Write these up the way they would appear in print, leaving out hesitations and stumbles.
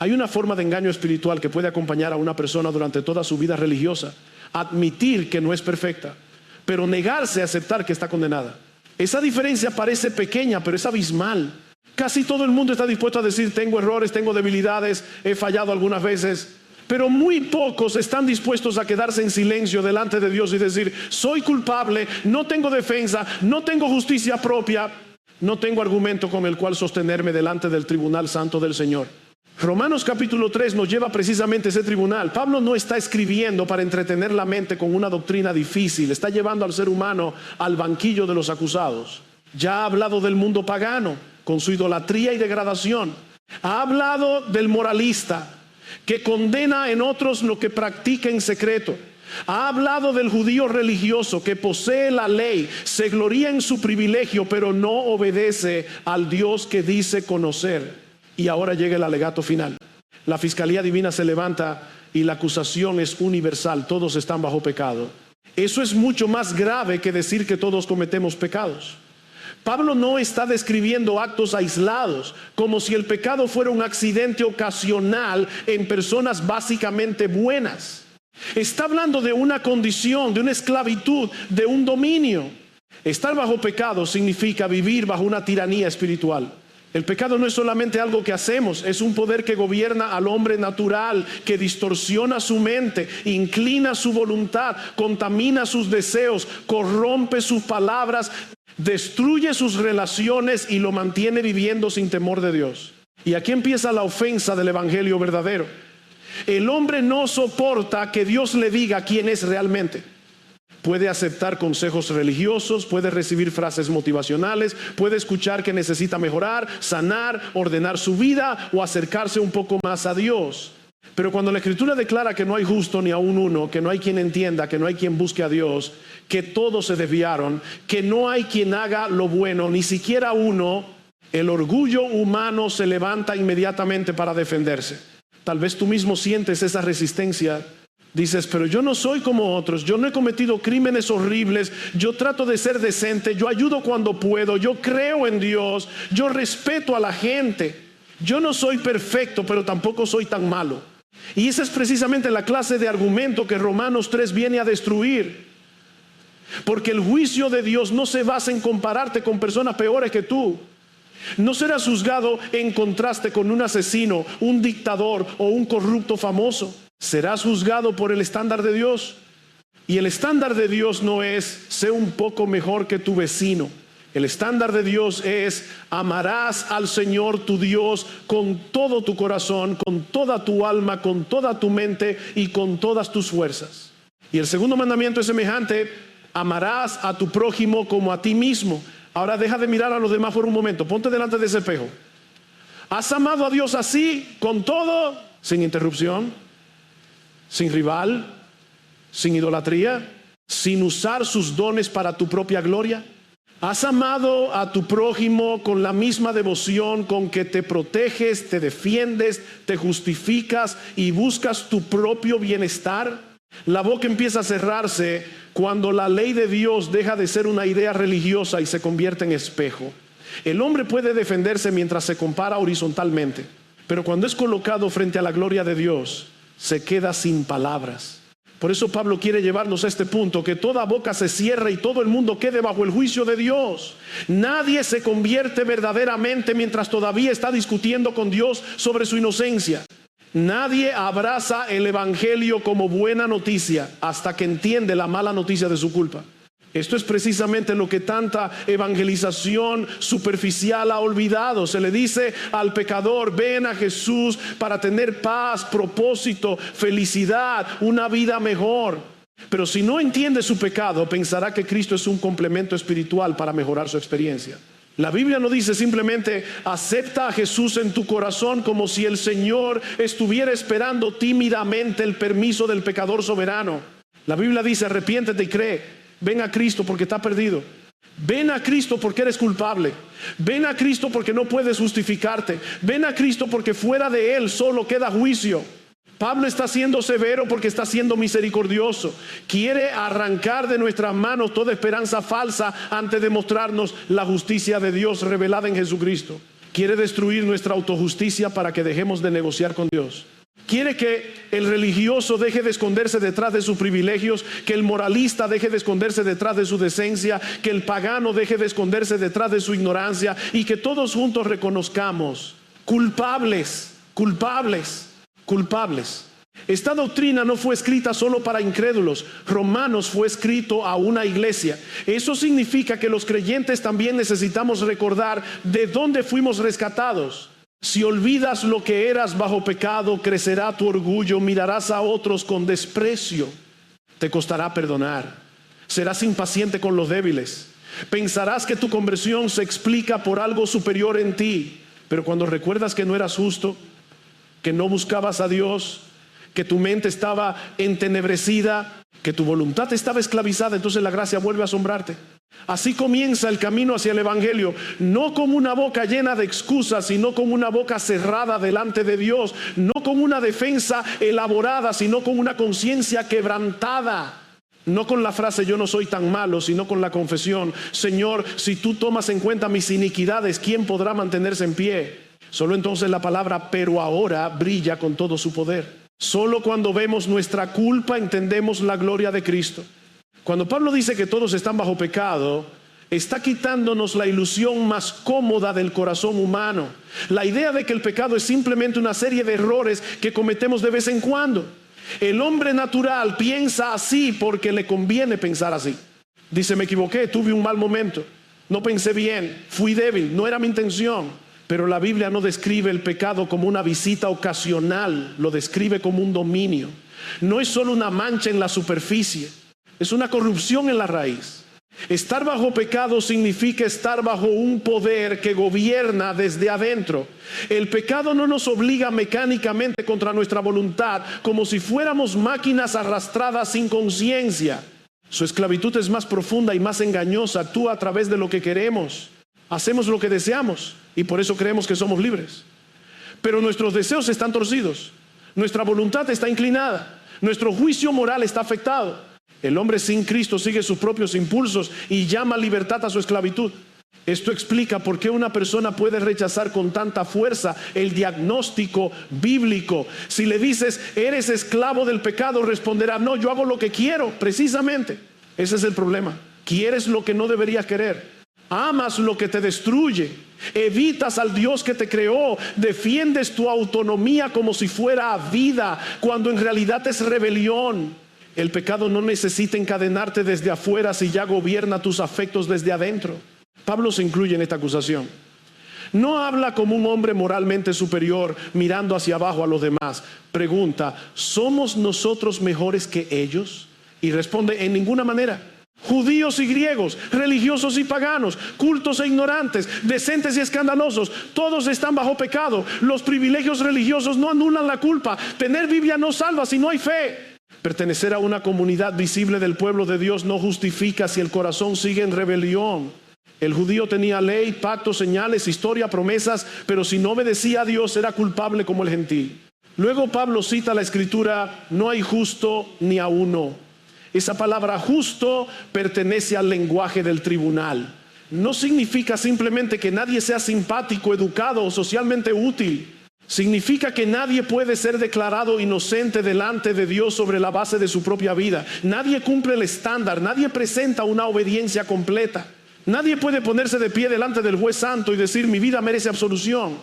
Hay una forma de engaño espiritual que puede acompañar a una persona durante toda su vida religiosa: admitir que no es perfecta, pero negarse a aceptar que está condenada. Esa diferencia parece pequeña, pero es abismal. Casi todo el mundo está dispuesto a decir: tengo errores, tengo debilidades, he fallado algunas veces. Pero muy pocos están dispuestos a quedarse en silencio delante de Dios y decir: soy culpable, no tengo defensa, no tengo justicia propia, no tengo argumento con el cual sostenerme delante del tribunal santo del Señor. Romanos capítulo 3 nos lleva precisamente a ese tribunal. Pablo no está escribiendo para entretener la mente con una doctrina difícil. Está llevando al ser humano al banquillo de los acusados. Ya ha hablado del mundo pagano con su idolatría y degradación. Ha hablado del moralista que condena en otros lo que practica en secreto. Ha hablado del judío religioso que posee la ley, se gloría en su privilegio, pero no obedece al Dios que dice conocer. Y ahora llega el alegato final. La fiscalía divina se levanta y la acusación es universal: todos están bajo pecado. Eso es mucho más grave que decir que todos cometemos pecados. Pablo no está describiendo actos aislados, como si el pecado fuera un accidente ocasional en personas básicamente buenas. Está hablando de una condición, de una esclavitud, de un dominio. Estar bajo pecado significa vivir bajo una tiranía espiritual. El pecado no es solamente algo que hacemos, es un poder que gobierna al hombre natural, que distorsiona su mente, inclina su voluntad, contamina sus deseos, corrompe sus palabras, destruye sus relaciones y lo mantiene viviendo sin temor de Dios. Y aquí empieza la ofensa del evangelio verdadero. El hombre no soporta que Dios le diga quién es realmente. Puede aceptar consejos religiosos, puede recibir frases motivacionales, puede escuchar que necesita mejorar, sanar, ordenar su vida o acercarse un poco más a Dios. Pero cuando la Escritura declara que no hay justo ni aun uno, que no hay quien entienda, que no hay quien busque a Dios, que todos se desviaron, que no hay quien haga lo bueno, ni siquiera uno, el orgullo humano se levanta inmediatamente para defenderse. Tal vez tú mismo sientes esa resistencia. Dices: pero yo no soy como otros, yo no he cometido crímenes horribles, yo trato de ser decente, yo ayudo cuando puedo, yo creo en Dios, yo respeto a la gente, yo no soy perfecto, pero tampoco soy tan malo. Y esa es precisamente la clase de argumento que Romanos 3 viene a destruir. Porque el juicio de Dios no se basa en compararte con personas peores que tú. No serás juzgado en contraste con un asesino, un dictador o un corrupto famoso. Serás juzgado por el estándar de Dios. Y el estándar de Dios no es: sé un poco mejor que tu vecino. El estándar de Dios es: amarás al Señor tu Dios con todo tu corazón, con toda tu alma, con toda tu mente y con todas tus fuerzas. Y el segundo mandamiento es semejante: amarás a tu prójimo como a ti mismo. Ahora deja de mirar a los demás por un momento, ponte delante de ese espejo. ¿Has amado a Dios así, con todo, sin interrupción, sin rival, sin idolatría, sin usar sus dones para tu propia gloria? ¿Has amado a tu prójimo con la misma devoción con que te proteges, te defiendes, te justificas y buscas tu propio bienestar? La boca empieza a cerrarse cuando la ley de Dios deja de ser una idea religiosa y se convierte en espejo. El hombre puede defenderse mientras se compara horizontalmente, pero cuando es colocado frente a la gloria de Dios, se queda sin palabras. Por eso Pablo quiere llevarnos a este punto: que toda boca se cierre y todo el mundo quede bajo el juicio de Dios. Nadie se convierte verdaderamente mientras todavía está discutiendo con Dios sobre su inocencia. Nadie abraza el evangelio como buena noticia hasta que entiende la mala noticia de su culpa. Esto es precisamente lo que tanta evangelización superficial ha olvidado. Se le dice al pecador: ven a Jesús para tener paz, propósito, felicidad, una vida mejor. Pero si no entiende su pecado, pensará que Cristo es un complemento espiritual para mejorar su experiencia. La Biblia no dice simplemente: acepta a Jesús en tu corazón, como si el Señor estuviera esperando tímidamente el permiso del pecador soberano. La Biblia dice: arrepiéntete y cree. Ven a Cristo porque está perdido. Ven a Cristo porque eres culpable. Ven a Cristo porque no puedes justificarte. Ven a Cristo porque fuera de Él solo queda juicio. Pablo está siendo severo porque está siendo misericordioso. Quiere arrancar de nuestras manos toda esperanza falsa antes de mostrarnos la justicia de Dios revelada en Jesucristo. Quiere destruir nuestra autojusticia para que dejemos de negociar con Dios. Quiere que el religioso deje de esconderse detrás de sus privilegios, que el moralista deje de esconderse detrás de su decencia, que el pagano deje de esconderse detrás de su ignorancia y que todos juntos reconozcamos culpables. Esta doctrina no fue escrita solo para incrédulos. Romanos fue escrito a una iglesia. Eso significa que los creyentes también necesitamos recordar de dónde fuimos rescatados. Si olvidas lo que eras bajo pecado, crecerá tu orgullo, mirarás a otros con desprecio. Te costará perdonar. Serás impaciente con los débiles. Pensarás que tu conversión se explica por algo superior en ti. Pero cuando recuerdas que no eras justo, que no buscabas a Dios, que tu mente estaba entenebrecida, que tu voluntad estaba esclavizada, entonces la gracia vuelve a asombrarte. Así comienza el camino hacia el Evangelio, no con una boca llena de excusas, sino con una boca cerrada delante de Dios, no con una defensa elaborada, sino con una conciencia quebrantada. No con la frase yo no soy tan malo, sino con la confesión: Señor, si tú tomas en cuenta mis iniquidades, ¿quién podrá mantenerse en pie? Solo entonces la palabra pero ahora brilla con todo su poder. Solo cuando vemos nuestra culpa entendemos la gloria de Cristo. Cuando Pablo dice que todos están bajo pecado, está quitándonos la ilusión más cómoda del corazón humano. La idea de que el pecado es simplemente una serie de errores que cometemos de vez en cuando. El hombre natural piensa así porque le conviene pensar así. Dice: me equivoqué, tuve un mal momento, no pensé bien, fui débil, no era mi intención. Pero la Biblia no describe el pecado como una visita ocasional, lo describe como un dominio. No es solo una mancha en la superficie, es una corrupción en la raíz. Estar bajo pecado significa estar bajo un poder que gobierna desde adentro. El pecado no nos obliga mecánicamente contra nuestra voluntad, como si fuéramos máquinas arrastradas sin conciencia. Su esclavitud es más profunda y más engañosa. Actúa a través de lo que queremos. Hacemos lo que deseamos y por eso creemos que somos libres. Pero nuestros deseos están torcidos, nuestra voluntad está inclinada, nuestro juicio moral está afectado. El hombre sin Cristo sigue sus propios impulsos y llama libertad a su esclavitud. Esto explica por qué una persona puede rechazar con tanta fuerza el diagnóstico bíblico. Si le dices eres esclavo del pecado, responderá: no, yo hago lo que quiero. Precisamente ese es el problema. Quieres lo que no deberías querer. Amas lo que te destruye, evitas al Dios que te creó, defiendes tu autonomía como si fuera vida, cuando en realidad es rebelión. El pecado no necesita encadenarte desde afuera si ya gobierna tus afectos desde adentro. Pablo se incluye en esta acusación. No habla como un hombre moralmente superior mirando hacia abajo a los demás. Pregunta: ¿somos nosotros mejores que ellos? Y responde: en ninguna manera. Judíos y griegos, religiosos y paganos, cultos e ignorantes, decentes y escandalosos, todos están bajo pecado. Los privilegios religiosos no anulan la culpa. Tener Biblia no salva si no hay fe. Pertenecer a una comunidad visible del pueblo de Dios no justifica si el corazón sigue en rebelión. El judío tenía ley, pactos, señales, historia, promesas, pero si no obedecía a Dios era culpable como el gentil. Luego Pablo cita la escritura: no hay justo ni a uno. Esa palabra justo pertenece al lenguaje del tribunal. No significa simplemente que nadie sea simpático, educado o socialmente útil. Significa que nadie puede ser declarado inocente delante de Dios sobre la base de su propia vida. Nadie cumple el estándar, nadie presenta una obediencia completa. Nadie puede ponerse de pie delante del juez santo y decir: mi vida merece absolución.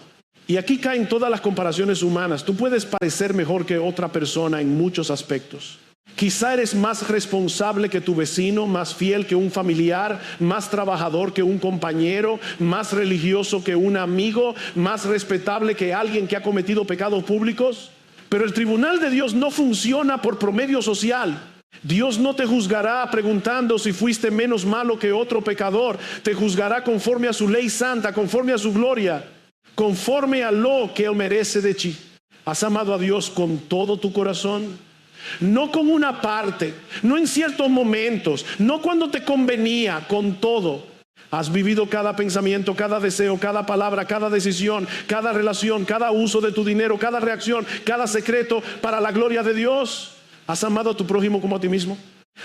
Y aquí caen todas las comparaciones humanas. Tú puedes parecer mejor que otra persona en muchos aspectos. Quizá eres más responsable que tu vecino, más fiel que un familiar, más trabajador que un compañero, más religioso que un amigo, más respetable que alguien que ha cometido pecados públicos. Pero el tribunal de Dios no funciona por promedio social. Dios no te juzgará preguntando si fuiste menos malo que otro pecador. Te juzgará conforme a su ley santa, conforme a su gloria, conforme a lo que Él merece de ti. ¿Has amado a Dios con todo tu corazón? No con una parte, no en ciertos momentos, no cuando te convenía, con todo. Has vivido cada pensamiento, cada deseo, cada palabra, cada decisión, cada relación, cada uso de tu dinero, cada reacción, cada secreto para la gloria de Dios. ¿Has amado a tu prójimo como a ti mismo?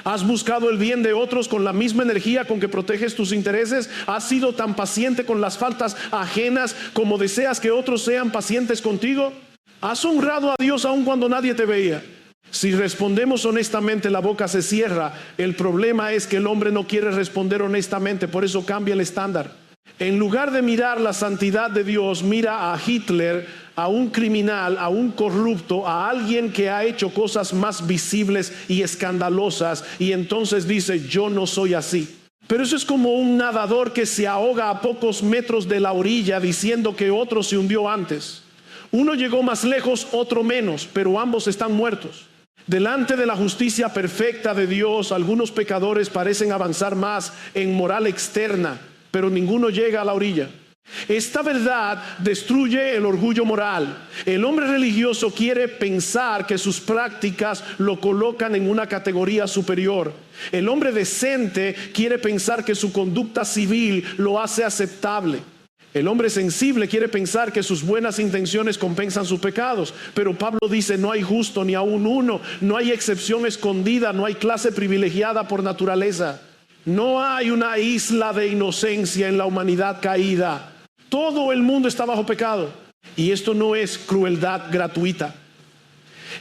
¿Has buscado el bien de otros con la misma energía con que proteges tus intereses? ¿Has sido tan paciente con las faltas ajenas como deseas que otros sean pacientes contigo? ¿Has honrado a Dios aun cuando nadie te veía? Si respondemos honestamente, la boca se cierra. El problema es que el hombre no quiere responder honestamente, por eso cambia el estándar. En lugar de mirar la santidad de Dios, mira a Hitler, a un criminal, a un corrupto, a alguien que ha hecho cosas más visibles y escandalosas, y entonces dice: yo no soy así. Pero eso es como un nadador que se ahoga a pocos metros de la orilla diciendo que otro se hundió antes. Uno llegó más lejos, otro menos, pero ambos están muertos. Delante de la justicia perfecta de Dios, algunos pecadores parecen avanzar más en moral externa, pero ninguno llega a la orilla. Esta verdad destruye el orgullo moral. El hombre religioso quiere pensar que sus prácticas lo colocan en una categoría superior. El hombre decente quiere pensar que su conducta civil lo hace aceptable. El hombre sensible quiere pensar que sus buenas intenciones compensan sus pecados. Pero Pablo dice: no hay justo ni aun uno, no hay excepción escondida, no hay clase privilegiada por naturaleza. No hay una isla de inocencia en la humanidad caída. Todo el mundo está bajo pecado. Y esto no es crueldad gratuita,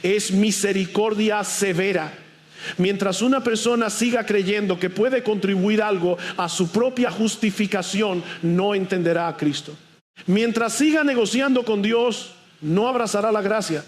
es misericordia severa. Mientras una persona siga creyendo que puede contribuir algo a su propia justificación, no entenderá a Cristo. Mientras siga negociando con Dios, no abrazará la gracia.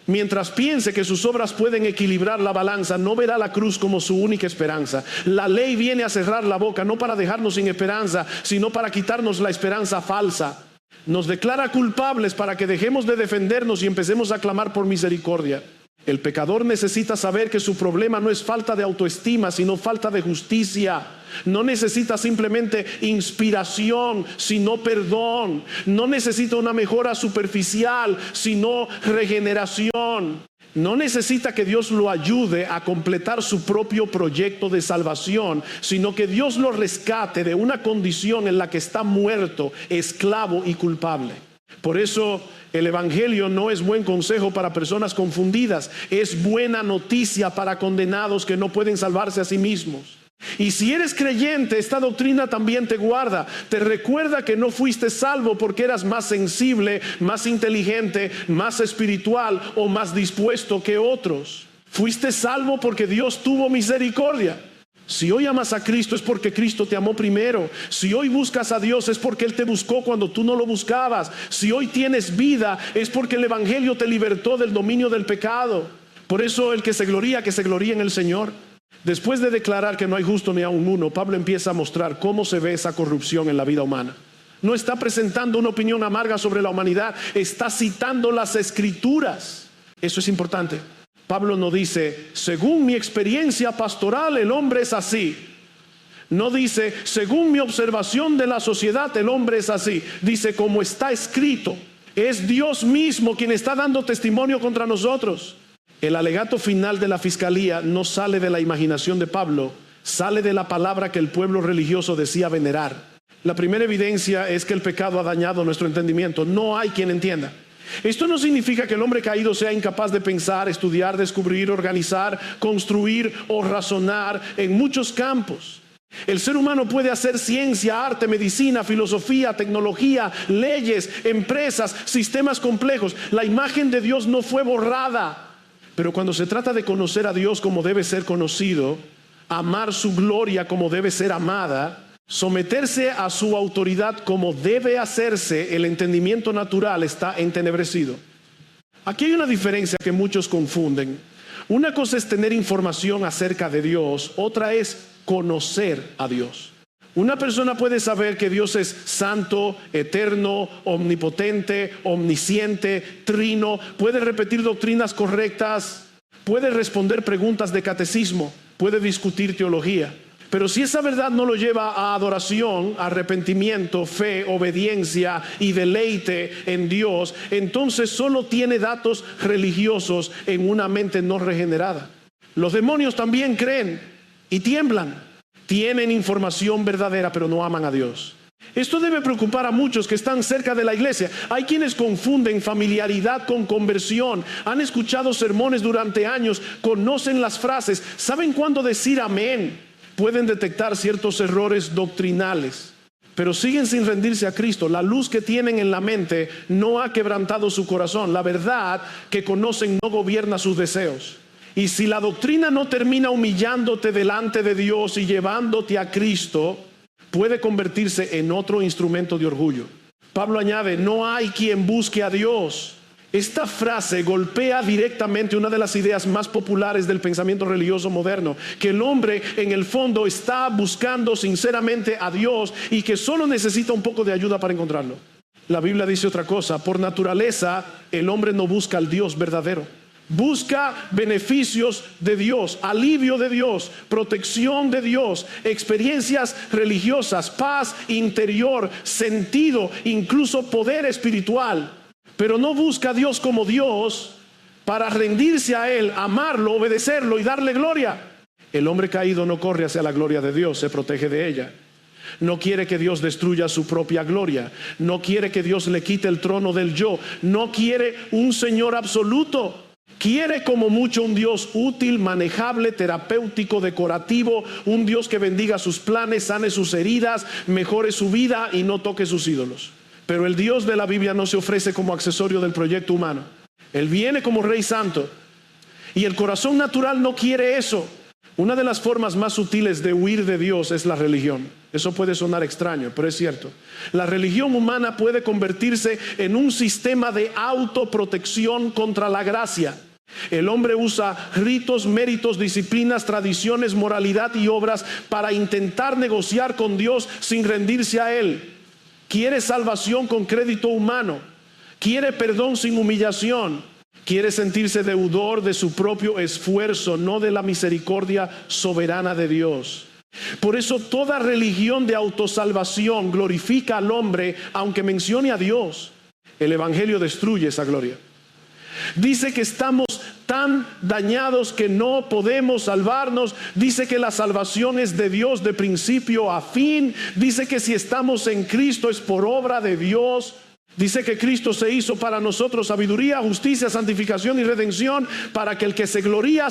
Mientras piense que sus obras pueden equilibrar la balanza, no verá la cruz como su única esperanza. La ley viene a cerrar la boca, no para dejarnos sin esperanza, sino para quitarnos la esperanza falsa. Nos declara culpables para que dejemos de defendernos y empecemos a clamar por misericordia. El pecador necesita saber que su problema no es falta de autoestima, sino falta de justicia. No necesita simplemente inspiración, sino perdón. No necesita una mejora superficial, sino regeneración. No necesita que Dios lo ayude a completar su propio proyecto de salvación, sino que Dios lo rescate de una condición en la que está muerto, esclavo y culpable. Por eso el evangelio no es buen consejo para personas confundidas, es buena noticia para condenados que no pueden salvarse a sí mismos. Y si eres creyente, esta doctrina también te guarda, te recuerda que no fuiste salvo porque eras más sensible, más inteligente, más espiritual o más dispuesto que otros. Fuiste salvo porque Dios tuvo misericordia. Si hoy amas a Cristo es porque Cristo te amó primero. Si hoy buscas a Dios es porque Él te buscó cuando tú no lo buscabas. Si hoy tienes vida es porque el evangelio te libertó del dominio del pecado. Por eso el que se gloría en el Señor. Después de declarar que no hay justo ni aun uno, Pablo empieza a mostrar cómo se ve esa corrupción en la vida humana. No está presentando una opinión amarga sobre la humanidad, está citando las Escrituras. Eso es importante. Pablo no dice: según mi experiencia pastoral el hombre es así. No dice: según mi observación de la sociedad el hombre es así. Dice: como está escrito. Es Dios mismo quien está dando testimonio contra nosotros. El alegato final de la fiscalía no sale de la imaginación de Pablo, sale de la palabra que el pueblo religioso decía venerar. La primera evidencia es que el pecado ha dañado nuestro entendimiento. No hay quien entienda. Esto no significa que el hombre caído sea incapaz de pensar, estudiar, descubrir, organizar, construir o razonar en muchos campos. El ser humano puede hacer ciencia, arte, medicina, filosofía, tecnología, leyes, empresas, sistemas complejos. La imagen de Dios no fue borrada. Pero cuando se trata de conocer a Dios como debe ser conocido, amar su gloria como debe ser amada, someterse a su autoridad como debe hacerse, el entendimiento natural está entenebrecido. Aquí hay una diferencia que muchos confunden. Una cosa es tener información acerca de Dios, otra es conocer a Dios. Una persona puede saber que Dios es santo, eterno, omnipotente, omnisciente, trino, puede repetir doctrinas correctas, puede responder preguntas de catecismo, puede discutir teología. Pero si esa verdad no lo lleva a adoración, arrepentimiento, fe, obediencia y deleite en Dios, entonces solo tiene datos religiosos en una mente no regenerada. Los demonios también creen y tiemblan. Tienen información verdadera, pero no aman a Dios. Esto debe preocupar a muchos que están cerca de la iglesia. Hay quienes confunden familiaridad con conversión. Han escuchado sermones durante años, conocen las frases, saben cuándo decir amén. Pueden detectar ciertos errores doctrinales, pero siguen sin rendirse a Cristo. La luz que tienen en la mente no ha quebrantado su corazón. La verdad que conocen no gobierna sus deseos. Y si la doctrina no termina humillándote delante de Dios y llevándote a Cristo, puede convertirse en otro instrumento de orgullo. Pablo añade, no hay quien busque a Dios. Esta frase golpea directamente una de las ideas más populares del pensamiento religioso moderno, que el hombre en el fondo está buscando sinceramente a Dios y que solo necesita un poco de ayuda para encontrarlo. La Biblia dice otra cosa: por naturaleza el hombre no busca al Dios verdadero. Busca beneficios de Dios, alivio de Dios, protección de Dios, experiencias religiosas, paz interior, sentido, incluso poder espiritual. Pero no busca a Dios como Dios para rendirse a Él, amarlo, obedecerlo y darle gloria. El hombre caído no corre hacia la gloria de Dios, se protege de ella. No quiere que Dios destruya su propia gloria. No quiere que Dios le quite el trono del yo. No quiere un Señor absoluto. Quiere como mucho un Dios útil, manejable, terapéutico, decorativo, un Dios que bendiga sus planes, sane sus heridas, mejore su vida y no toque sus ídolos. Pero el Dios de la Biblia no se ofrece como accesorio del proyecto humano. Él viene como Rey Santo y el corazón natural no quiere eso. Una de las formas más sutiles de huir de Dios es la religión. Eso puede sonar extraño, pero es cierto. La religión humana puede convertirse en un sistema de autoprotección contra la gracia. El hombre usa ritos, méritos, disciplinas, tradiciones, moralidad y obras para intentar negociar con Dios sin rendirse a Él. Quiere salvación con crédito humano. Quiere perdón sin humillación. Quiere sentirse deudor de su propio esfuerzo, no de la misericordia soberana de Dios. Por eso toda religión de autosalvación glorifica al hombre, aunque mencione a Dios. El Evangelio destruye esa gloria. Dice que estamos tan dañados que no podemos salvarnos. Dice que la salvación es de Dios de principio a fin. Dice que si estamos en Cristo es por obra de Dios. Dice que Cristo se hizo para nosotros sabiduría, justicia, santificación y redención, para que el que se gloría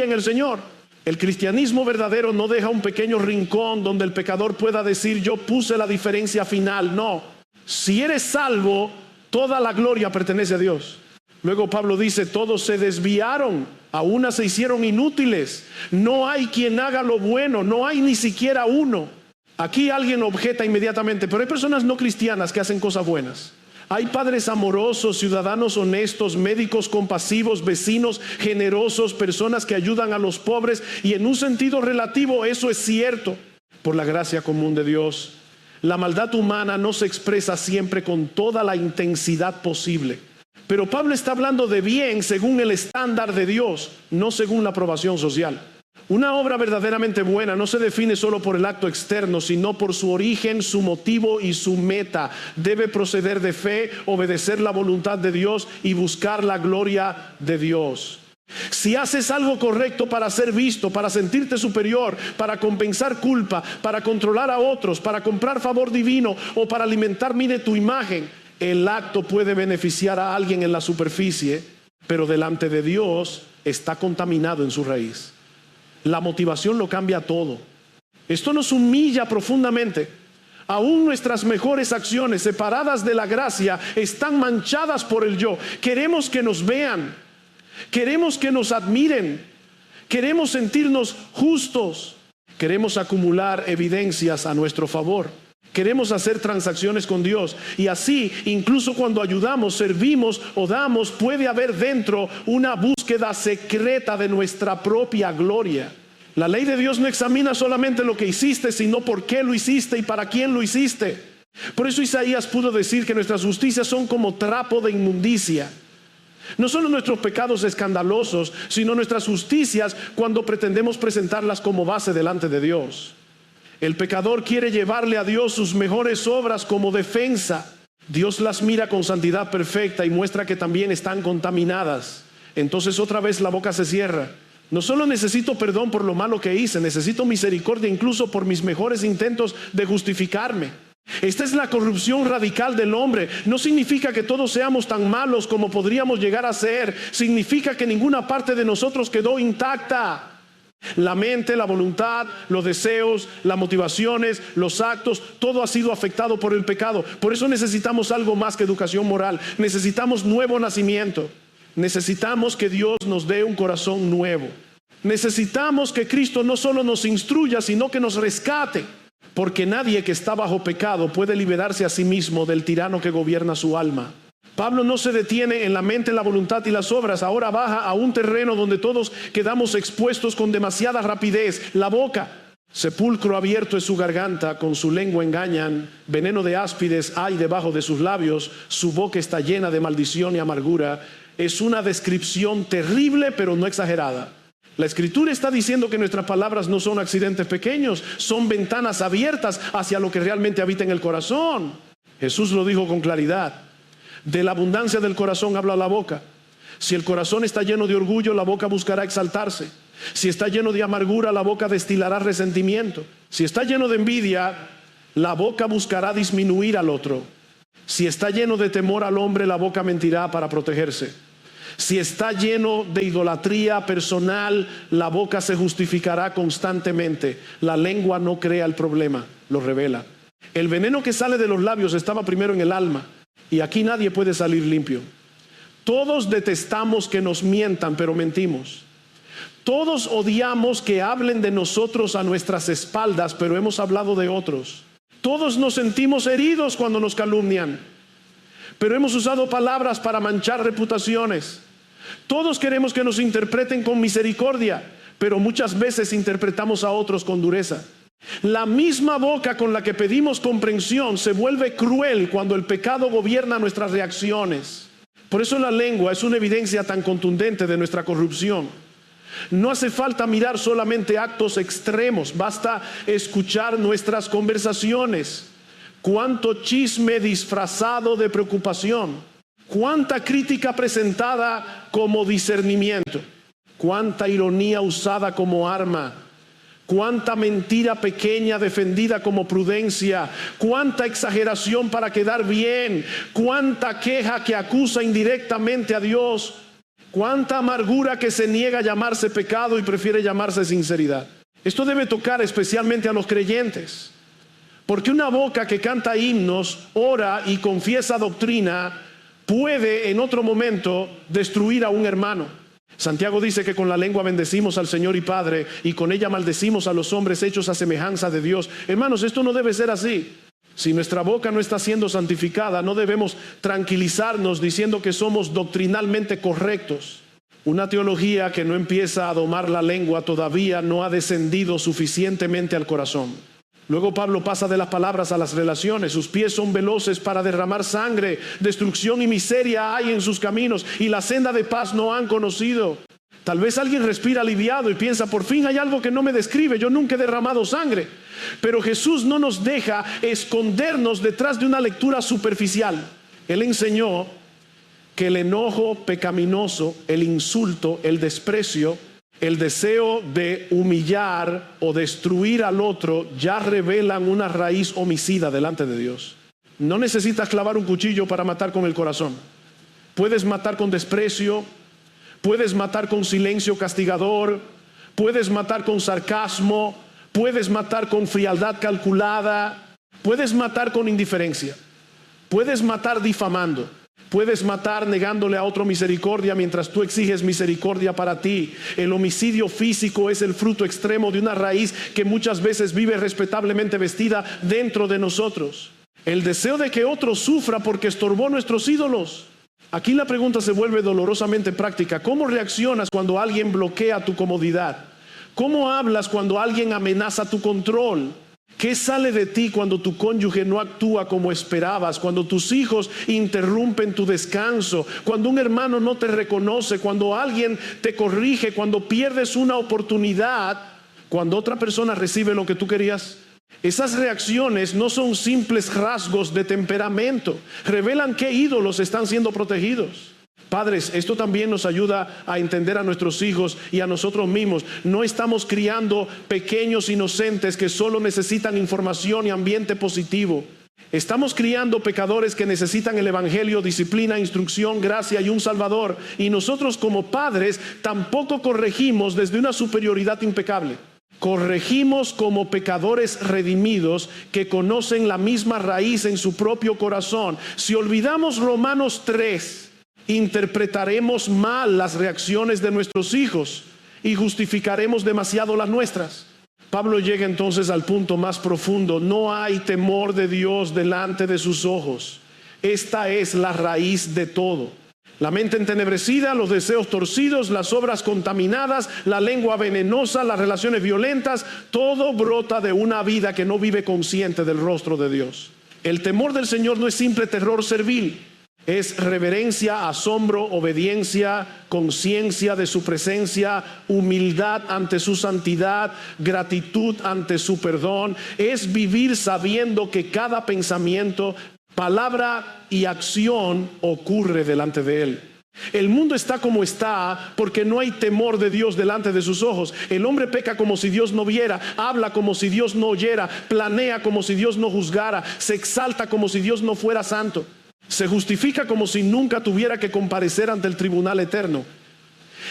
en el Señor. El cristianismo verdadero no deja un pequeño rincón donde el pecador pueda decir yo puse la diferencia final. No, si eres salvo, toda la gloria pertenece a Dios. Luego Pablo dice, todos se desviaron, a una se hicieron inútiles. No hay quien haga lo bueno, no hay ni siquiera uno. Aquí alguien objeta inmediatamente, pero hay personas no cristianas que hacen cosas buenas. Hay padres amorosos, ciudadanos honestos, médicos compasivos, vecinos generosos, personas que ayudan a los pobres, y en un sentido relativo eso es cierto. Por la gracia común de Dios, la maldad humana no se expresa siempre con toda la intensidad posible. Pero Pablo está hablando de bien según el estándar de Dios, no según la aprobación social. Una obra verdaderamente buena no se define solo por el acto externo, sino por su origen, su motivo y su meta. Debe proceder de fe, obedecer la voluntad de Dios y buscar la gloria de Dios. Si haces algo correcto para ser visto, para sentirte superior, para compensar culpa, para controlar a otros, para comprar favor divino o para alimentar tu imagen, el acto puede beneficiar a alguien en la superficie, pero delante de Dios está contaminado en su raíz. La motivación lo cambia todo. Esto nos humilla profundamente. Aún nuestras mejores acciones separadas de la gracia están manchadas por el yo. Queremos que nos vean, queremos que nos admiren, queremos sentirnos justos, queremos acumular evidencias a nuestro favor. Queremos hacer transacciones con Dios, y así, incluso cuando ayudamos, servimos o damos, puede haber dentro una búsqueda secreta de nuestra propia gloria. La ley de Dios no examina solamente lo que hiciste, sino por qué lo hiciste y para quién lo hiciste. Por eso Isaías pudo decir que nuestras justicias son como trapo de inmundicia. No solo nuestros pecados escandalosos, sino nuestras justicias cuando pretendemos presentarlas como base delante de Dios. El pecador quiere llevarle a Dios sus mejores obras como defensa. Dios las mira con santidad perfecta y muestra que también están contaminadas. Entonces otra vez la boca se cierra. No solo necesito perdón por lo malo que hice, necesito misericordia incluso por mis mejores intentos de justificarme. Esta es la corrupción radical del hombre. No significa que todos seamos tan malos como podríamos llegar a ser. Significa que ninguna parte de nosotros quedó intacta. La mente, la voluntad, los deseos, las motivaciones, los actos, todo ha sido afectado por el pecado. Por eso necesitamos algo más que educación moral. Necesitamos nuevo nacimiento. Necesitamos que Dios nos dé un corazón nuevo. Necesitamos que Cristo no solo nos instruya, sino que nos rescate. Porque nadie que está bajo pecado puede liberarse a sí mismo del tirano que gobierna su alma. Pablo no se detiene en la mente, la voluntad y las obras. Ahora baja a un terreno donde todos quedamos expuestos con demasiada rapidez. La boca. Sepulcro abierto es su garganta, con su lengua engañan. Veneno de áspides hay debajo de sus labios. Su boca está llena de maldición y amargura. Es una descripción terrible, pero no exagerada. La Escritura está diciendo que nuestras palabras no son accidentes pequeños, son ventanas abiertas hacia lo que realmente habita en el corazón. Jesús lo dijo con claridad. De la abundancia del corazón habla la boca. Si el corazón está lleno de orgullo, la boca buscará exaltarse. Si está lleno de amargura, la boca destilará resentimiento. Si está lleno de envidia, la boca buscará disminuir al otro. Si está lleno de temor al hombre, la boca mentirá para protegerse. Si está lleno de idolatría personal, la boca se justificará constantemente. La lengua no crea el problema, lo revela. El veneno que sale de los labios estaba primero en el alma, y aquí nadie puede salir limpio. Todos detestamos que nos mientan, pero mentimos. Todos odiamos que hablen de nosotros a nuestras espaldas, pero hemos hablado de otros. Todos nos sentimos heridos cuando nos calumnian, pero hemos usado palabras para manchar reputaciones. Todos queremos que nos interpreten con misericordia, pero muchas veces interpretamos a otros con dureza. La misma boca con la que pedimos comprensión se vuelve cruel cuando el pecado gobierna nuestras reacciones. Por eso la lengua es una evidencia tan contundente de nuestra corrupción. No hace falta mirar solamente actos extremos, basta escuchar nuestras conversaciones. Cuánto chisme disfrazado de preocupación. Cuánta crítica presentada como discernimiento. Cuánta ironía usada como arma. Cuánta mentira pequeña defendida como prudencia. Cuánta exageración para quedar bien. Cuánta queja que acusa indirectamente a Dios. Cuánta amargura que se niega a llamarse pecado y prefiere llamarse sinceridad. Esto debe tocar especialmente a los creyentes. Porque una boca que canta himnos, ora y confiesa doctrina puede en otro momento destruir a un hermano. Santiago dice que con la lengua bendecimos al Señor y Padre, y con ella maldecimos a los hombres hechos a semejanza de Dios. Hermanos, esto no debe ser así. Si nuestra boca no está siendo santificada, no debemos tranquilizarnos diciendo que somos doctrinalmente correctos. Una teología que no empieza a domar la lengua todavía no ha descendido suficientemente al corazón. Luego Pablo pasa de las palabras a las relaciones. Sus pies son veloces para derramar sangre. Destrucción y miseria hay en sus caminos, y la senda de paz no han conocido. Tal vez alguien respira aliviado y piensa, por fin hay algo que no me describe. Yo nunca he derramado sangre. Pero Jesús no nos deja escondernos detrás de una lectura superficial. Él enseñó que el enojo pecaminoso, el insulto, el desprecio, el deseo de humillar o destruir al otro ya revelan una raíz homicida delante de Dios. No necesitas clavar un cuchillo para matar con el corazón. Puedes matar con desprecio, puedes matar con silencio castigador, puedes matar con sarcasmo, puedes matar con frialdad calculada, puedes matar con indiferencia, puedes matar difamando. Puedes matar negándole a otro misericordia mientras tú exiges misericordia para ti. El homicidio físico es el fruto extremo de una raíz que muchas veces vive respetablemente vestida dentro de nosotros. El deseo de que otro sufra porque estorbó nuestros ídolos. Aquí la pregunta se vuelve dolorosamente práctica. ¿Cómo reaccionas cuando alguien bloquea tu comodidad? ¿Cómo hablas cuando alguien amenaza tu control? ¿Qué sale de ti cuando tu cónyuge no actúa como esperabas? Cuando tus hijos interrumpen tu descanso, cuando un hermano no te reconoce, cuando alguien te corrige, cuando pierdes una oportunidad, cuando otra persona recibe lo que tú querías. Esas reacciones no son simples rasgos de temperamento, revelan qué ídolos están siendo protegidos. Padres, esto también nos ayuda a entender a nuestros hijos y a nosotros mismos. No estamos criando pequeños inocentes que solo necesitan información y ambiente positivo. Estamos criando pecadores que necesitan el evangelio, disciplina, instrucción, gracia y un salvador. Y nosotros como padres tampoco corregimos desde una superioridad impecable. Corregimos como pecadores redimidos que conocen la misma raíz en su propio corazón. Si olvidamos Romanos 3, interpretaremos mal las reacciones de nuestros hijos y justificaremos demasiado las nuestras. Pablo llega entonces al punto más profundo. No hay temor de Dios delante de sus ojos. Esta es la raíz de todo. La mente entenebrecida, los deseos torcidos, las obras contaminadas, la lengua venenosa, las relaciones violentas, todo brota de una vida que no vive consciente del rostro de Dios. El temor del Señor no es simple terror servil. Es reverencia, asombro, obediencia, conciencia de su presencia, humildad ante su santidad, gratitud ante su perdón. Es vivir sabiendo que cada pensamiento, palabra y acción ocurre delante de Él. El mundo está como está porque no hay temor de Dios delante de sus ojos. El hombre peca como si Dios no viera, habla como si Dios no oyera, planea como si Dios no juzgara, se exalta como si Dios no fuera santo. Se justifica como si nunca tuviera que comparecer ante el tribunal eterno.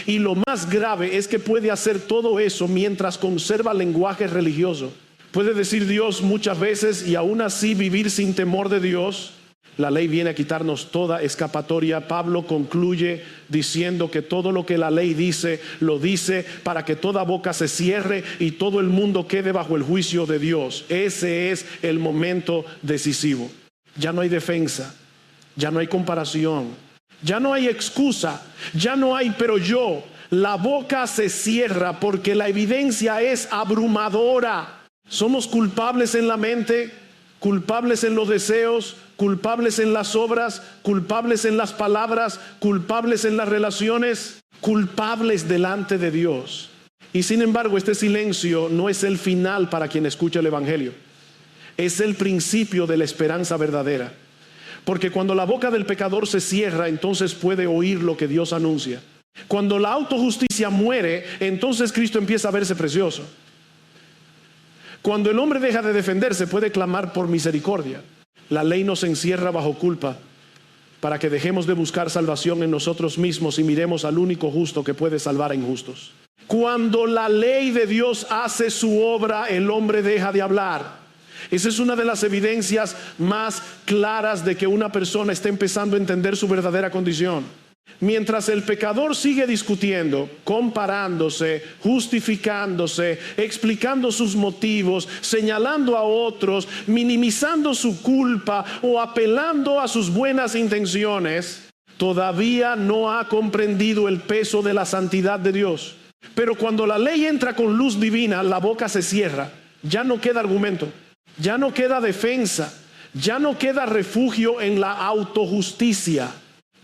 Y lo más grave es que puede hacer todo eso mientras conserva lenguaje religioso. Puede decir Dios muchas veces y aún así vivir sin temor de Dios. La ley viene a quitarnos toda escapatoria. Pablo concluye diciendo que todo lo que la ley dice, lo dice para que toda boca se cierre y todo el mundo quede bajo el juicio de Dios. Ese es el momento decisivo. Ya no hay defensa. Ya no hay comparación, ya no hay excusa, ya no hay pero yo. La boca se cierra porque la evidencia es abrumadora. Somos culpables en la mente, culpables en los deseos, culpables en las obras, culpables en las palabras, culpables en las relaciones, culpables delante de Dios. Y sin embargo, este silencio no es el final para quien escucha el evangelio. Es el principio de la esperanza verdadera. Porque cuando la boca del pecador se cierra, entonces puede oír lo que Dios anuncia. Cuando la autojusticia muere, entonces Cristo empieza a verse precioso. Cuando el hombre deja de defenderse, puede clamar por misericordia. La ley nos encierra bajo culpa para que dejemos de buscar salvación en nosotros mismos y miremos al único justo que puede salvar a injustos. Cuando la ley de Dios hace su obra, el hombre deja de hablar. Esa es una de las evidencias más claras de que una persona está empezando a entender su verdadera condición. Mientras el pecador sigue discutiendo, comparándose, justificándose, explicando sus motivos, señalando a otros, minimizando su culpa o apelando a sus buenas intenciones, todavía no ha comprendido el peso de la santidad de Dios. Pero cuando la ley entra con luz divina, la boca se cierra. Ya no queda argumento. Ya no queda defensa, ya no queda refugio en la autojusticia.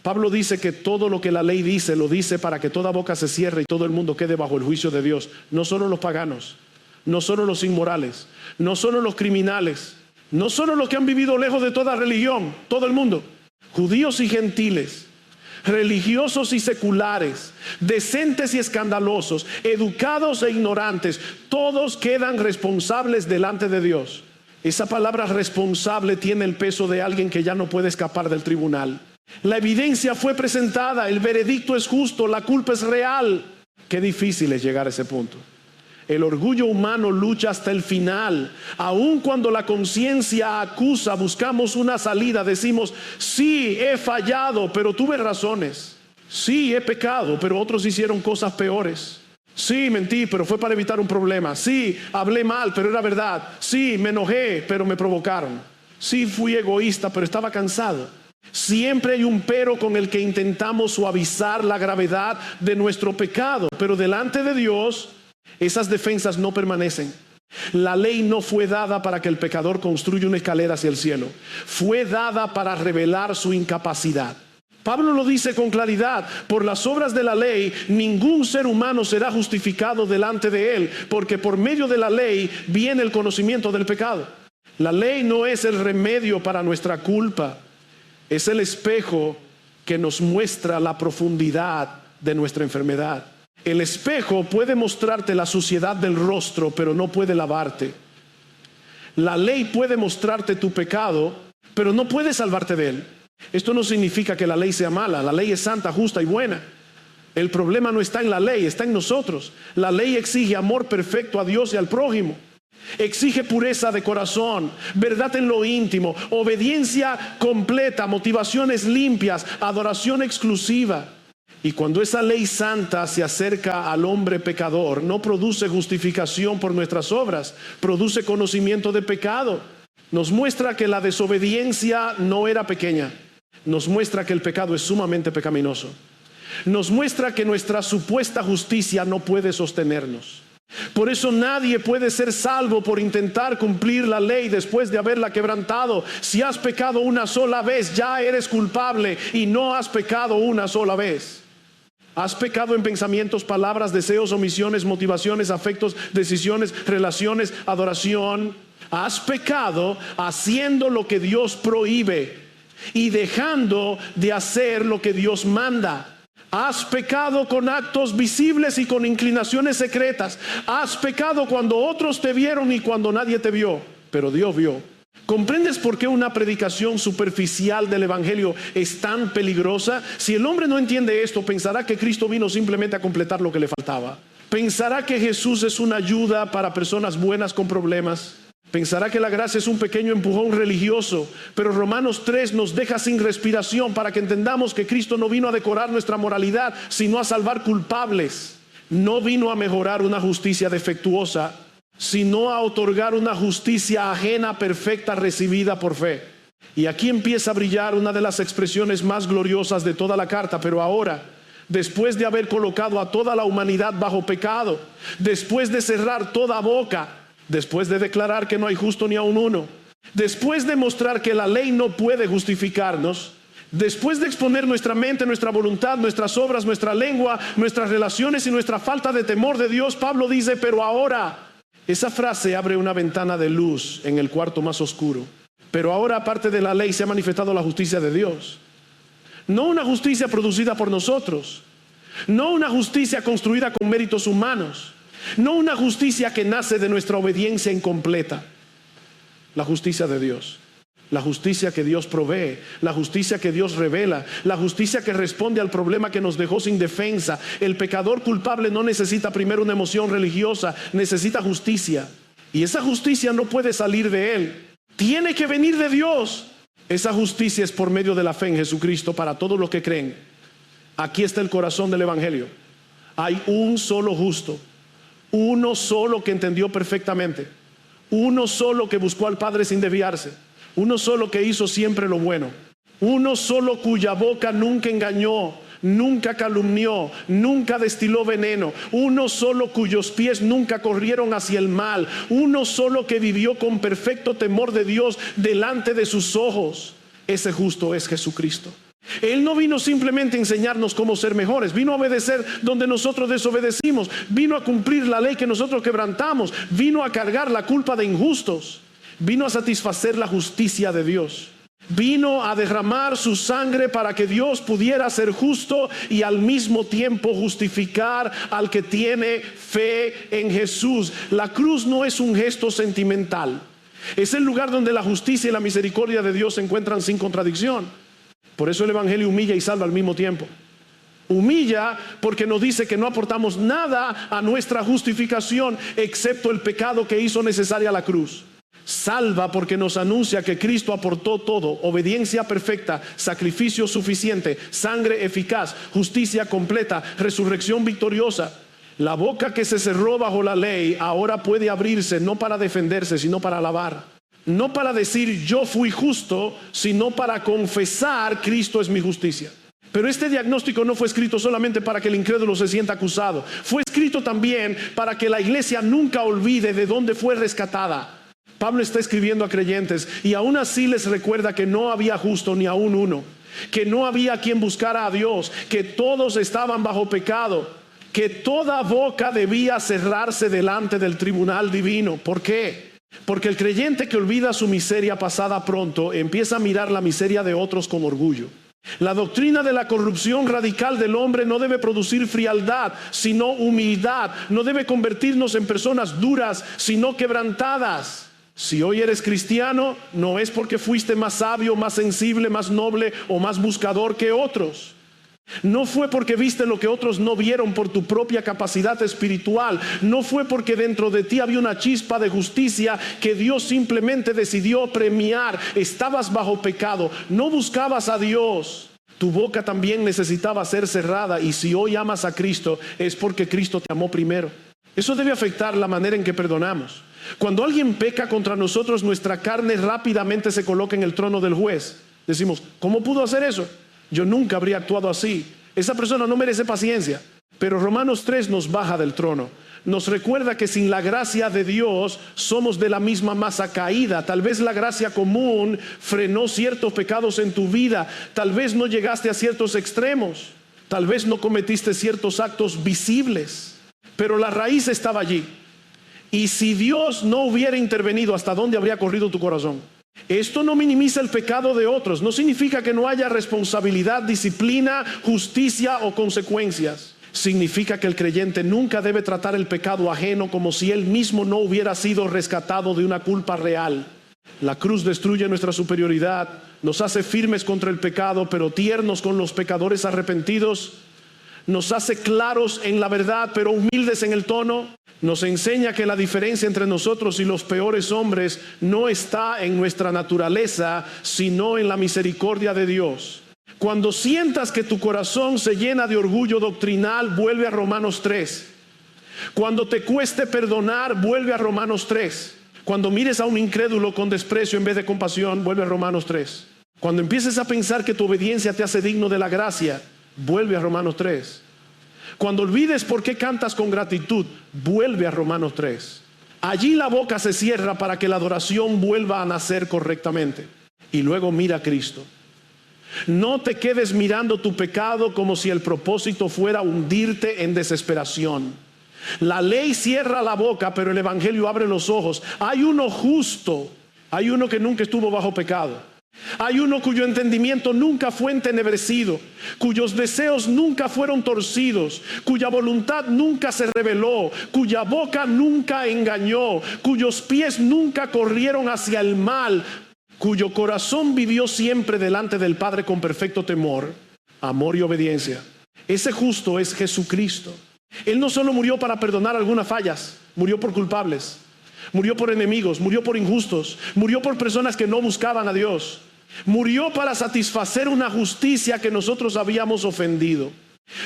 Pablo dice que todo lo que la ley dice, lo dice para que toda boca se cierre y todo el mundo quede bajo el juicio de Dios. No solo los paganos, no solo los inmorales, no solo los criminales, no solo los que han vivido lejos de toda religión, todo el mundo, judíos y gentiles, religiosos y seculares, decentes y escandalosos, educados e ignorantes, todos quedan responsables delante de Dios. Esa palabra responsable tiene el peso de alguien que ya no puede escapar del tribunal. La evidencia fue presentada, el veredicto es justo, la culpa es real. Qué difícil es llegar a ese punto. El orgullo humano lucha hasta el final. Aun cuando la conciencia acusa, buscamos una salida. Decimos, sí, he fallado, pero tuve razones. Sí, he pecado, pero otros hicieron cosas peores. Sí, mentí, pero fue para evitar un problema. Sí, hablé mal, pero era verdad. Sí, me enojé, pero me provocaron. Sí, fui egoísta, pero estaba cansado. Siempre hay un pero con el que intentamos suavizar la gravedad de nuestro pecado, pero delante de Dios esas defensas no permanecen. La ley no fue dada para que el pecador construya una escalera hacia el cielo. Fue dada para revelar su incapacidad. Pablo lo dice con claridad: por las obras de la ley ningún ser humano será justificado delante de él, porque por medio de la ley viene el conocimiento del pecado. La ley no es el remedio para nuestra culpa, es el espejo que nos muestra la profundidad de nuestra enfermedad. El espejo puede mostrarte la suciedad del rostro, pero no puede lavarte. La ley puede mostrarte tu pecado, pero no puede salvarte de él. Esto no significa que la ley sea mala. La ley es santa, justa y buena. El problema no está en la ley, está en nosotros. La ley exige amor perfecto a Dios y al prójimo. Exige pureza de corazón, verdad en lo íntimo, obediencia completa, motivaciones limpias, adoración exclusiva. Y cuando esa ley santa se acerca al hombre pecador, no produce justificación por nuestras obras, produce conocimiento de pecado. Nos muestra que la desobediencia no era pequeña. Nos muestra que el pecado es sumamente pecaminoso. Nos muestra que nuestra supuesta justicia no puede sostenernos. Por eso nadie puede ser salvo por intentar cumplir la ley después de haberla quebrantado. Si has pecado una sola vez, ya eres culpable, y no has pecado una sola vez. Has pecado en pensamientos, palabras, deseos, omisiones, motivaciones, afectos, decisiones, relaciones, adoración. Has pecado haciendo lo que Dios prohíbe y dejando de hacer lo que Dios manda. Has pecado con actos visibles y con inclinaciones secretas. Has pecado cuando otros te vieron y cuando nadie te vio, pero Dios vio. ¿Comprendes por qué una predicación superficial del Evangelio es tan peligrosa? Si el hombre no entiende esto, pensará que Cristo vino simplemente a completar lo que le faltaba. Pensará que Jesús es una ayuda para personas buenas con problemas. Pensará que la gracia es un pequeño empujón religioso. Pero Romanos 3 nos deja sin respiración para que entendamos que Cristo no vino a decorar nuestra moralidad, sino a salvar culpables. No vino a mejorar una justicia defectuosa, sino a otorgar una justicia ajena, perfecta, recibida por fe. Y aquí empieza a brillar una de las expresiones más gloriosas de toda la carta. Pero ahora, después de haber colocado a toda la humanidad bajo pecado, después de cerrar toda boca, después de declarar que no hay justo ni aun uno, después de mostrar que la ley no puede justificarnos, después de exponer nuestra mente, nuestra voluntad, nuestras obras, nuestra lengua, nuestras relaciones y nuestra falta de temor de Dios, Pablo dice, pero ahora. Esa frase abre una ventana de luz en el cuarto más oscuro. Pero ahora, aparte de la ley, se ha manifestado la justicia de Dios. No una justicia producida por nosotros, no una justicia construida con méritos humanos, no una justicia que nace de nuestra obediencia incompleta. La justicia de Dios, la justicia que Dios provee, la justicia que Dios revela, la justicia que responde al problema que nos dejó sin defensa. El pecador culpable no necesita primero una emoción religiosa, necesita justicia. Y esa justicia no puede salir de él, tiene que venir de Dios. Esa justicia es por medio de la fe en Jesucristo para todos los que creen. Aquí está el corazón del Evangelio. Hay un solo justo, uno solo que entendió perfectamente, uno solo que buscó al Padre sin desviarse, uno solo que hizo siempre lo bueno, uno solo cuya boca nunca engañó, nunca calumnió, nunca destiló veneno, uno solo cuyos pies nunca corrieron hacia el mal, uno solo que vivió con perfecto temor de Dios delante de sus ojos. Ese justo es Jesucristo. Él no vino simplemente a enseñarnos cómo ser mejores, vino a obedecer donde nosotros desobedecimos, vino a cumplir la ley que nosotros quebrantamos, vino a cargar la culpa de injustos, vino a satisfacer la justicia de Dios, vino a derramar su sangre para que Dios pudiera ser justo y al mismo tiempo justificar al que tiene fe en Jesús. La cruz no es un gesto sentimental, es el lugar donde la justicia y la misericordia de Dios se encuentran sin contradicción. Por eso el Evangelio humilla y salva al mismo tiempo. Humilla porque nos dice que no aportamos nada a nuestra justificación excepto el pecado que hizo necesaria la cruz. Salva porque nos anuncia que Cristo aportó todo: obediencia perfecta, sacrificio suficiente, sangre eficaz, justicia completa, resurrección victoriosa. La boca que se cerró bajo la ley ahora puede abrirse, no para defenderse, sino para alabar. No para decir yo fui justo, sino para confesar Cristo es mi justicia. Pero este diagnóstico no fue escrito solamente para que el incrédulo se sienta acusado. Fue escrito también para que la iglesia nunca olvide de dónde fue rescatada. Pablo está escribiendo a creyentes y aún así les recuerda que no había justo ni aún uno, que no había quien buscara a Dios, que todos estaban bajo pecado, que toda boca debía cerrarse delante del tribunal divino. ¿Por qué? Porque el creyente que olvida su miseria pasada pronto empieza a mirar la miseria de otros con orgullo. La doctrina de la corrupción radical del hombre no debe producir frialdad, sino humildad. No debe convertirnos en personas duras, sino quebrantadas. Si hoy eres cristiano, no es porque fuiste más sabio, más sensible, más noble o más buscador que otros. No fue porque viste lo que otros no vieron por tu propia capacidad espiritual. No fue porque dentro de ti había una chispa de justicia que Dios simplemente decidió premiar. Estabas bajo pecado, no buscabas a Dios. Tu boca también necesitaba ser cerrada, y si hoy amas a Cristo es porque Cristo te amó primero. Eso debe afectar la manera en que perdonamos. Cuando alguien peca contra nosotros, nuestra carne rápidamente se coloca en el trono del juez. Decimos, ¿cómo pudo hacer eso? Yo nunca habría actuado así. Esa persona no merece paciencia. Pero Romanos 3 nos baja del trono. Nos recuerda que sin la gracia de Dios somos de la misma masa caída. Tal vez la gracia común frenó ciertos pecados en tu vida. Tal vez no llegaste a ciertos extremos. Tal vez no cometiste ciertos actos visibles. Pero la raíz estaba allí. Y si Dios no hubiera intervenido, ¿hasta dónde habría corrido tu corazón? Esto no minimiza el pecado de otros. No significa que no haya responsabilidad, disciplina, justicia o consecuencias. Significa que el creyente nunca debe tratar el pecado ajeno como si él mismo no hubiera sido rescatado de una culpa real. La cruz destruye nuestra superioridad, nos hace firmes contra el pecado, pero tiernos con los pecadores arrepentidos. Nos hace claros en la verdad, pero humildes en el tono. Nos enseña que la diferencia entre nosotros y los peores hombres no está en nuestra naturaleza, sino en la misericordia de Dios. Cuando sientas que tu corazón se llena de orgullo doctrinal, vuelve a Romanos 3. Cuando te cueste perdonar, vuelve a Romanos 3. Cuando mires a un incrédulo con desprecio en vez de compasión, vuelve a Romanos 3. Cuando empieces a pensar que tu obediencia te hace digno de la gracia, vuelve a Romanos 3. Cuando olvides por qué cantas con gratitud, vuelve a Romanos 3. Allí la boca se cierra para que la adoración vuelva a nacer correctamente. Y luego mira a Cristo. No te quedes mirando tu pecado como si el propósito fuera hundirte en desesperación. La ley cierra la boca, pero el evangelio abre los ojos. Hay uno justo, hay uno que nunca estuvo bajo pecado. Hay uno cuyo entendimiento nunca fue entenebrecido, cuyos deseos nunca fueron torcidos, cuya voluntad nunca se rebeló, cuya boca nunca engañó, cuyos pies nunca corrieron hacia el mal, cuyo corazón vivió siempre delante del Padre con perfecto temor, amor y obediencia. Ese justo es Jesucristo. Él no solo murió para perdonar algunas fallas, murió por culpables. Murió por enemigos, murió por injustos, murió por personas que no buscaban a Dios. Murió para satisfacer una justicia que nosotros habíamos ofendido.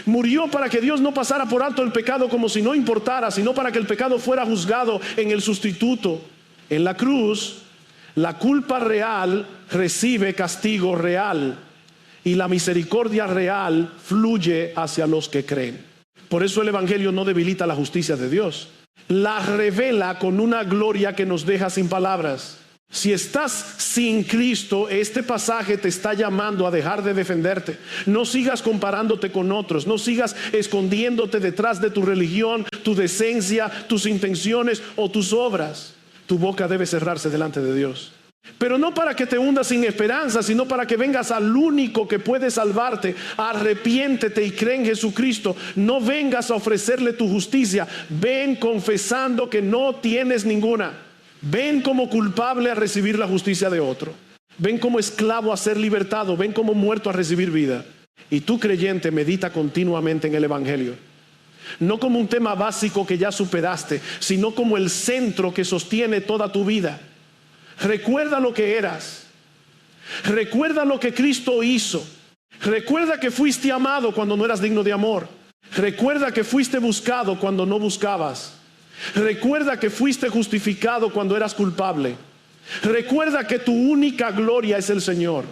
Murió para que Dios no pasara por alto el pecado como si no importara, sino para que el pecado fuera juzgado en el sustituto. En la cruz, la culpa real recibe castigo real y la misericordia real fluye hacia los que creen. Por eso el evangelio no debilita la justicia de Dios. La revela con una gloria que nos deja sin palabras. Si estás sin Cristo, este pasaje te está llamando a dejar de defenderte. No sigas comparándote con otros, no sigas escondiéndote detrás de tu religión, tu decencia, tus intenciones o tus obras. Tu boca debe cerrarse delante de Dios. Pero no para que te hundas sin esperanza, sino para que vengas al único que puede salvarte. Arrepiéntete y cree en Jesucristo. No vengas a ofrecerle tu justicia. Ven confesando que no tienes ninguna. Ven como culpable a recibir la justicia de otro. Ven como esclavo a ser libertado. Ven como muerto a recibir vida. Y tú, creyente, medita continuamente en el evangelio. No como un tema básico que ya superaste, sino como el centro que sostiene toda tu vida. Recuerda lo que eras. Recuerda lo que Cristo hizo. Recuerda que fuiste amado cuando no eras digno de amor. Recuerda que fuiste buscado cuando no buscabas. Recuerda que fuiste justificado cuando eras culpable. Recuerda que tu única gloria es el Señor.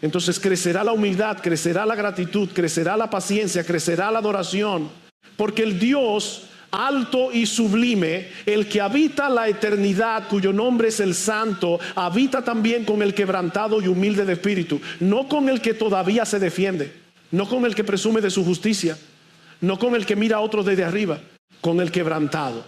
Entonces crecerá la humildad, crecerá la gratitud, crecerá la paciencia, crecerá la adoración. Porque el Dios alto y sublime, el que habita la eternidad, cuyo nombre es el Santo, habita también con el quebrantado y humilde de espíritu. No con el que todavía se defiende, no con el que presume de su justicia, no con el que mira a otros desde arriba, con el quebrantado,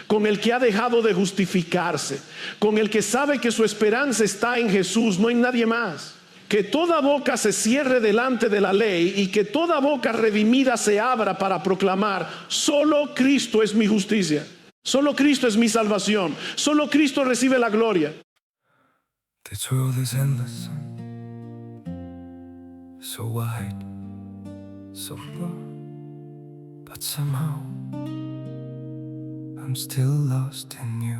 con el que ha dejado de justificarse, con el que sabe que su esperanza está en Jesús, no en nadie más. Que toda boca se cierre delante de la ley y que toda boca redimida se abra para proclamar: solo Cristo es mi justicia. Solo Cristo es mi salvación. Solo Cristo recibe la gloria. This world is endless, so wide, so far, but somehow I'm still lost in you.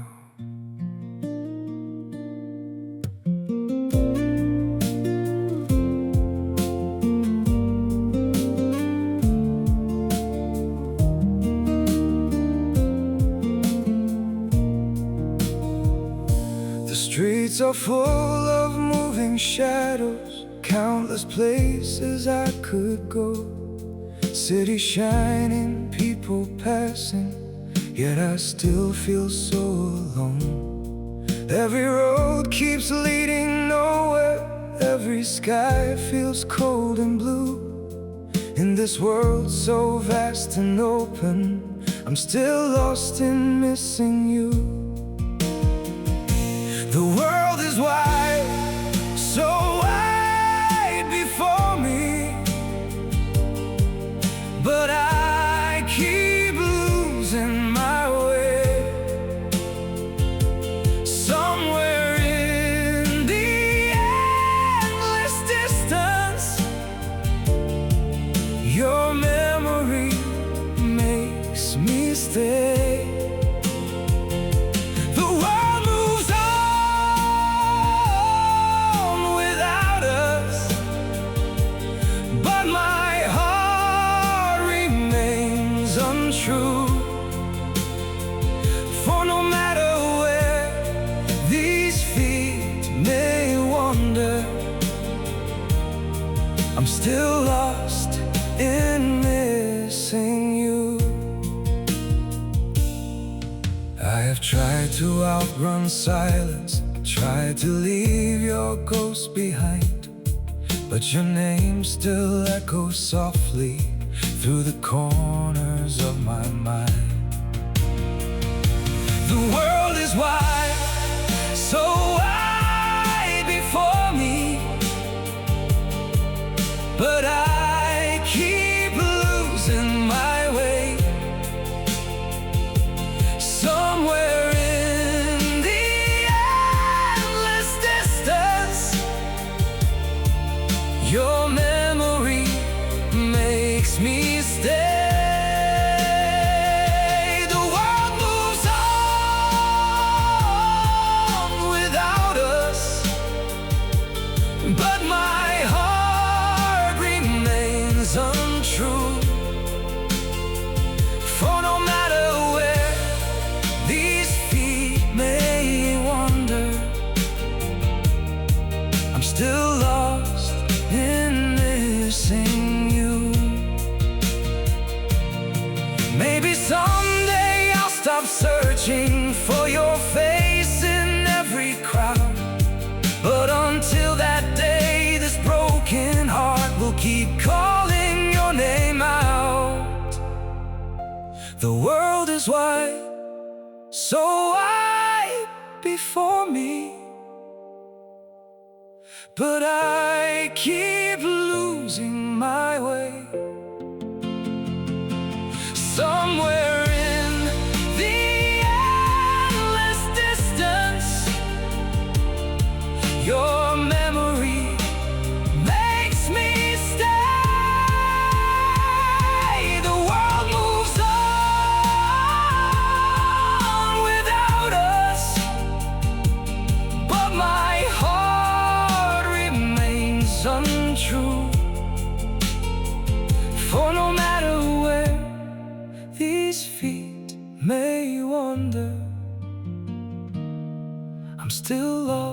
The streets are full of moving shadows, countless places I could go. City shining, people passing, yet I still feel so alone. Every road keeps leading nowhere, every sky feels cold and blue. In this world so vast and open, I'm still lost in missing you. The world is wide, so wide before me, but I keep losing my way. Somewhere in the endless distance, your memory makes me stay. For no matter where these feet may wander, I'm still lost in missing you. I have tried to outrun silence, tried to leave your ghost behind, but your name still echoes softly through the corners of my mind. The world is wide, so wide before me, but I keep losing my way. Somewhere in the endless distance, your memory makes me stay. But my heart remains untrue. For no matter where these feet may wander, I'm still lost in missing you. Maybe someday I'll stop searching for your face in every crowd, but until that day, this broken heart will keep calling your name out. The world is wide, so wide before me, but I keep losing my way. Somewhere in the endless distance, your memory makes me stay. The world moves on without us, but my heart remains untrue. For no matter where these feet may wander, I'm still lost